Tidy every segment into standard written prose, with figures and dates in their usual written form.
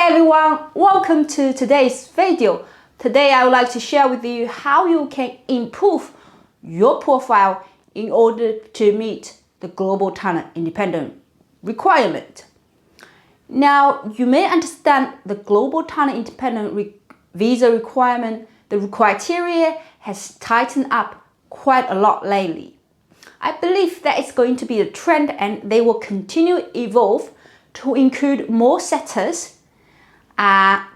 Hi everyone, welcome to today's video. Today I would like to share with you how you can improve your profile in order to meet the global talent independent requirement. Now, you may understand the global talent independent visa requirement, the criteria has tightened up quite a lot lately. I believe that it's going to be a trend and they will continue to evolve to include more sectors,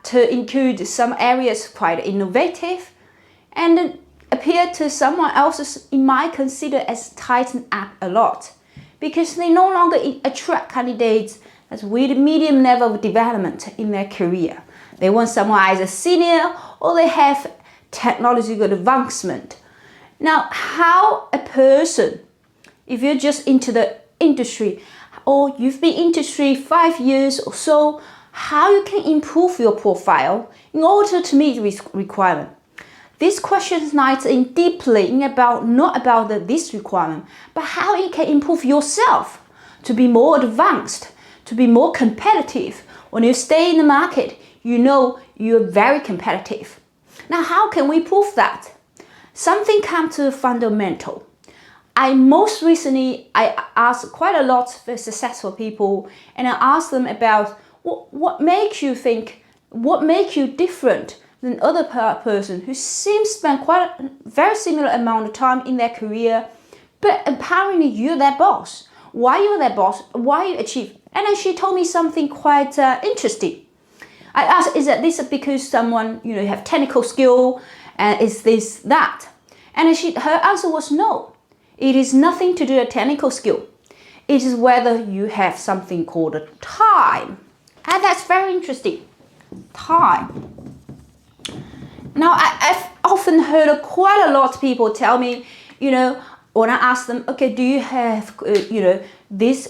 to include some areas quite innovative and appear to someone else you might consider as tightened up a lot because they no longer attract candidates as with medium level of development in their career. They want someone either senior or they have technological advancement. Now, how a person, if you're just into the industry or you've been in industry 5 years or so, how you can improve your profile in order to meet this requirement. This question is not in deeply not about this requirement, but how you can improve yourself to be more advanced, to be more competitive. When you stay in the market, you know you're very competitive. Now, how can we prove that? Something comes to fundamental. Most recently, I asked quite a lot of successful people and I asked them about what makes you different than other person who seems to spend quite a very similar amount of time in their career, but apparently you're their boss. Why you're their boss? Why you achieve? And then she told me something quite interesting. I asked, is this because someone have technical skill, and is this that? And her answer was no. It is nothing to do with technical skill. It is whether you have something called a time. And that's very interesting. Time. Now, I've often heard quite a lot of people tell me, when I ask them, okay, do you have,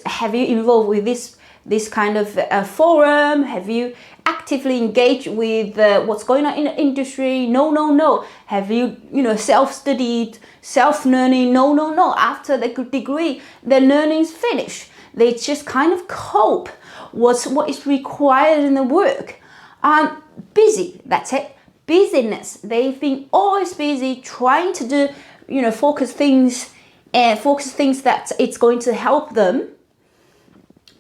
have you involved with this kind of forum? Have you actively engaged with what's going on in the industry? No. Have you, self-studied, self-learning? No. After the degree, the learning's finished. They just kind of cope what is required in the work. Busy, that's it. Busyness. They've been always busy trying to do, focus things that it's going to help them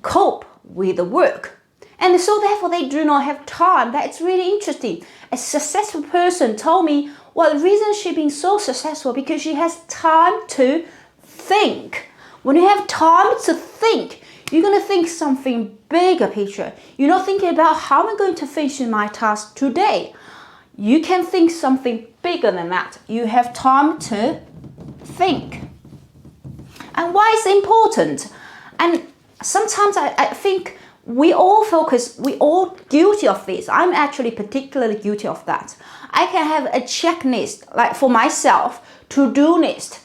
cope with the work. And so therefore they do not have time. That's really interesting. A successful person told me, well, the reason she's been so successful because she has time to think. When you have time to think, you're going to think something bigger picture. You're not thinking about how am I going to finish my task today. You can think something bigger than that. You have time to think. And why is it important? And sometimes I think we all guilty of this. I'm actually particularly guilty of that. I can have a checklist, like for myself, to-do list.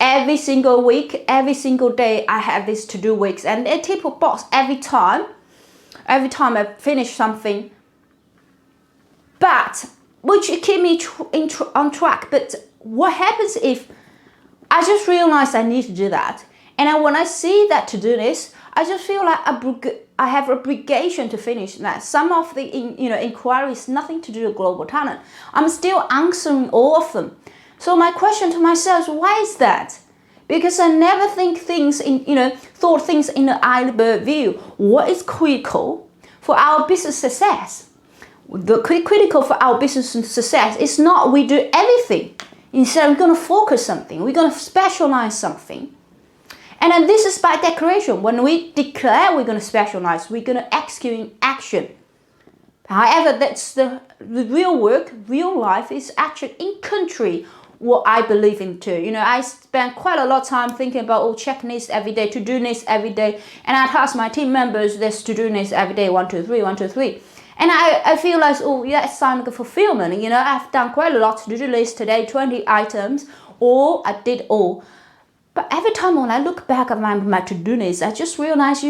Every single week, every single day, I have this to-do weeks and a tick box every time I finish something. But which keep me on track. But what happens if I just realize I need to do that, and then when I see that to-do list, I just feel like I have obligation to finish that. Some of the inquiries nothing to do with global talent. I'm still answering all of them. So my question to myself is, why is that? Because I never thought things in the iceberg view. What is critical for our business success? The critical for our business success is not we do everything. Instead, we're going to focus something. We're going to specialize something. And then this is by declaration. When we declare we're going to specialize, we're going to execute in action. However, that's the real work, real life is actually in country what I believe in too. I spend quite a lot of time thinking about checklist every day, to-do list every day. And I task my team members this to-do list every day, 1, 2, 3, 1, 2, 3. And I feel like, it's sign of fulfillment. I've done quite a lot to-do list today, 20 items, or I did all. But every time when I look back at my to-do list, I just realize,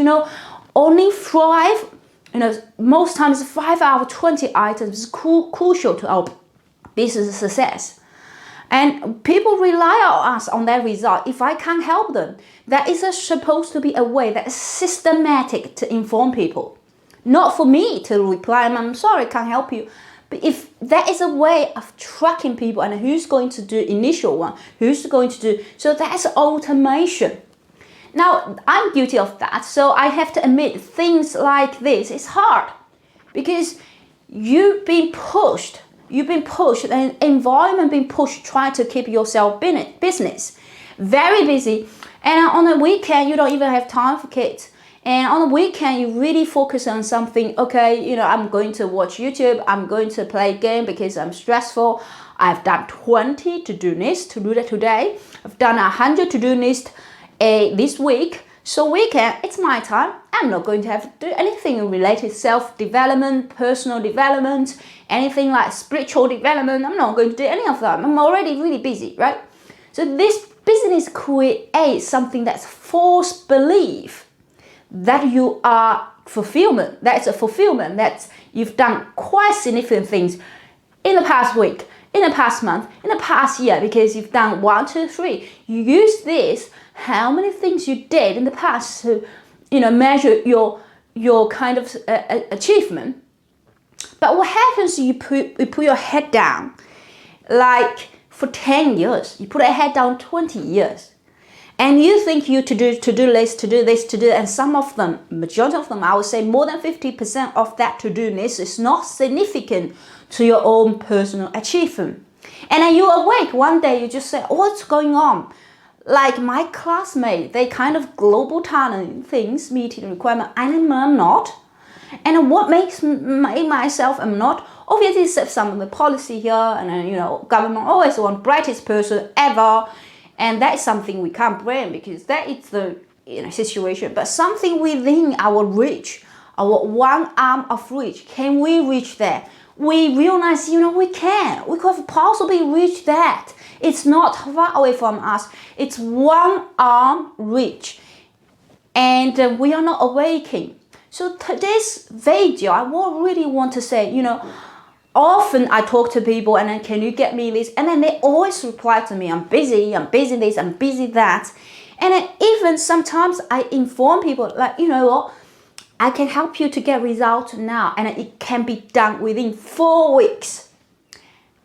only 5, most times 5 out of 20 items is crucial to our business success. And people rely on us on that result. If I can't help them, that is supposed to be a way that is systematic to inform people. Not for me to reply, I'm sorry, can't help you. But if that is a way of tracking people and who's going to do initial one, who's going to do, so that's automation. Now, I'm guilty of that, so I have to admit things like this is hard because you've been pushed, an environment being pushed, trying to keep yourself business, very busy. And on the weekend, you don't even have time for kids. And on the weekend, you really focus on something. Okay, I'm going to watch YouTube. I'm going to play a game because I'm stressful. I've done 20 to-do lists to do that today. I've done 100 to-do lists this week. So weekend, it's my time. I'm not going to have to do anything related to self-development, personal development, anything like spiritual development. I'm not going to do any of that. I'm already really busy, right? So this business creates something that's false belief that you are fulfillment. That's a fulfillment that you've done quite significant things in the past week, in the past month, in the past year, because you've done 1, 2, 3. You use this, how many things you did in the past to, measure your kind of achievement. But what happens? You put your head down, like for 10 years. You put your head down 20 years. And you think you to do list, to do this, to do, and some of them, majority of them, I would say more than 50% of that to-do list is not significant to your own personal achievement. And then you awake one day, you just say, what's going on? Like my classmate, they kind of global talent things, meeting requirement, and I'm not. And what makes myself I'm not? Obviously, some of the policy here, and then, government always want brightest person ever. And that is something we can't blame because that is the situation. But something within our reach, our one arm of reach, can we reach that? We realize, we can. We could possibly reach that. It's not far away from us. It's one arm reach. And we are not awakening. So today's video, I really want to say, often I talk to people and then, can you get me this? And then they always reply to me, I'm busy this, I'm busy that. And then even sometimes I inform people like, what? I can help you to get results now. And it can be done within 4 weeks.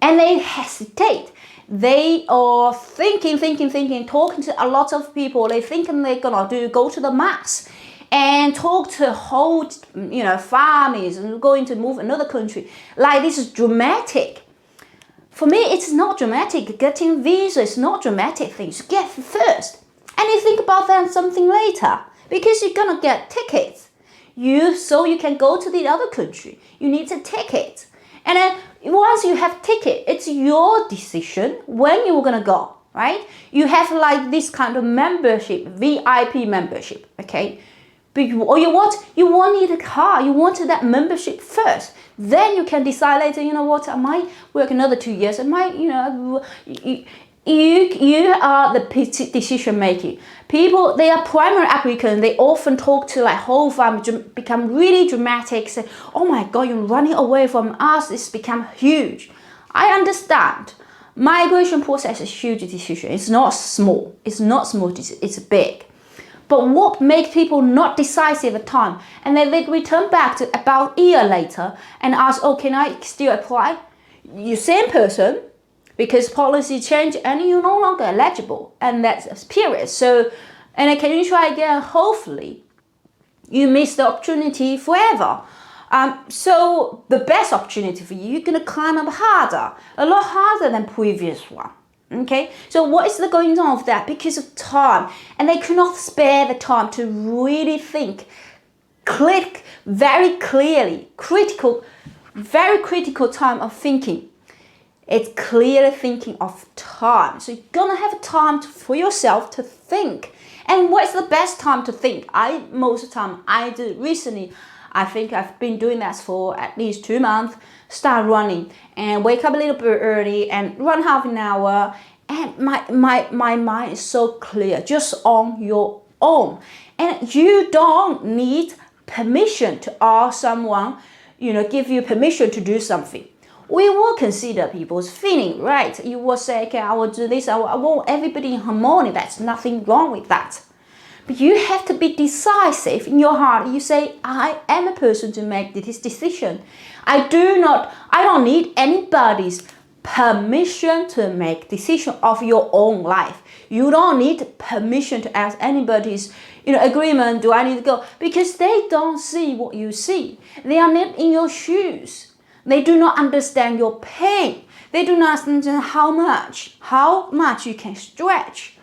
And they hesitate. They are thinking, talking to a lot of people. They thinking they're gonna go to the mass and talk to whole, families and going to move another country. Like this is dramatic. For me, it's not dramatic. Getting visa is not dramatic things. Get first. And you think about that something later. Because you're gonna get tickets. So you can go to the other country. You need a ticket. And then once you have ticket, it's your decision when you're gonna go, right? You have like this kind of membership, VIP membership, okay? But you won't need a car. You wanted that membership first. Then you can decide later, I might work another 2 years. I might, you are the decision making. People, they are primary applicants. They often talk to like whole family, become really dramatic, say, oh my God, you're running away from us. It's become huge. I understand. Migration process is a huge decision. It's not small. It's big. But what makes people not decisive at the time? And then they return back to about a year later and ask, oh, can I still apply? You same person, because policy change and you're no longer eligible. And that's a period. So, and then can you try again? Hopefully, you miss the opportunity forever. So the best opportunity for you, you're going to climb up harder, a lot harder than previous one. Okay, so what is the going on of that? Because of time, and they cannot spare the time to really think, click very clearly, very critical time of thinking. It's clear thinking of time. So you're gonna have time for yourself to think. And what's the best time to think? Most of the time I do recently. I think I've been doing that for at least 2 months. Start running and wake up a little bit early and run half an hour. And my mind is so clear, just on your own. And you don't need permission to ask someone, give you permission to do something. We will consider people's feeling, right? You will say, okay, I will do this. I want everybody in harmony. That's nothing wrong with that. But you have to be decisive in your heart. You say, I am a person to make this decision. I don't need anybody's permission to make decision of your own life. You don't need permission to ask anybody's agreement. Do I need to go? Because they don't see what you see. They are not in your shoes. They do not understand your pain. They do not understand how much you can stretch.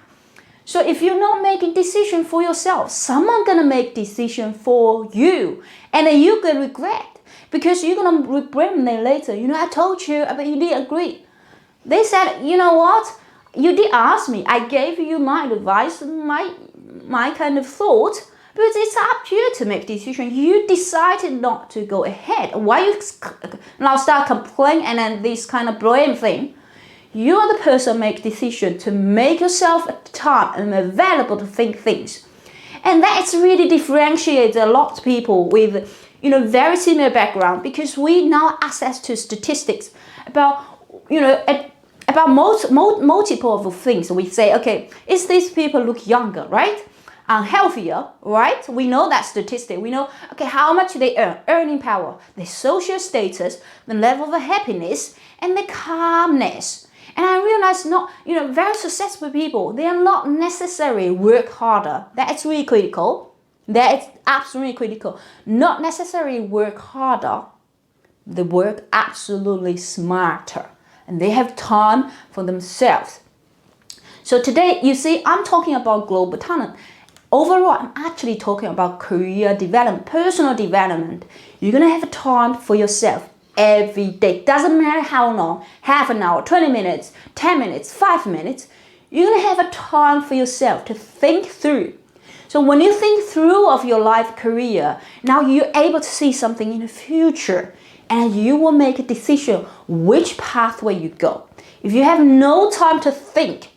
So if you're not making decision for yourself, someone gonna make decision for you, and then you're gonna regret, because you're gonna regret them later. I told you, but you didn't agree. They said, you know what? You did ask me. I gave you my advice, my kind of thought, but it's up to you to make decision. You decided not to go ahead. Why you now start complaining and then this kind of blame thing? You are the person make decision to make yourself time and available to think things. And that's really differentiates a lot of people with very similar background, because we now access to statistics about about multiple of things. We say, okay, is these people look younger, right? Healthier, right? We know that statistic. We know, okay, how much they earn, earning power, the social status, the level of happiness, and the calmness. And I realize very successful people, they are not necessarily work harder. That's really critical. That is absolutely critical. Not necessarily work harder. They work absolutely smarter. And they have time for themselves. So today, you see, I'm talking about global talent. Overall, I'm actually talking about career development, personal development. You're going to have time for yourself every day. Doesn't matter how long, half an hour, 20 minutes, 10 minutes, 5 minutes. You're going to have a time for yourself to think through. So when you think through of your life career, now you're able to see something in the future, and you will make a decision which pathway you go. If you have no time to think,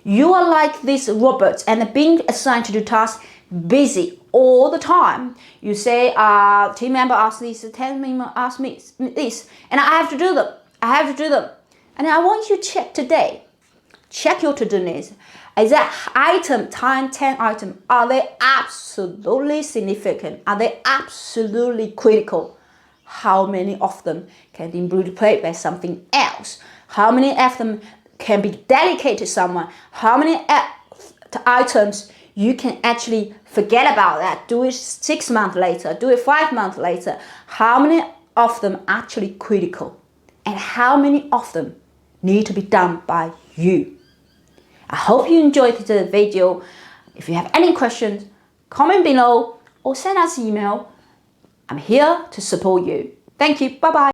you are like this robot and being assigned to do tasks, busy all the time. You say, team member asked this, team member asked me this, and I have to do them. And I want you to check today. Check your to-do list. Is that item, 10 items, are they absolutely significant? Are they absolutely critical? How many of them can be replaced by something else? How many of them can be dedicated to someone? How many items you can actually forget about that? Do it 6 months later, do it 5 months later. How many of them actually critical? And how many of them need to be done by you? I hope you enjoyed the video. If you have any questions, comment below or send us an email. I'm here to support you. Thank you. Bye-bye.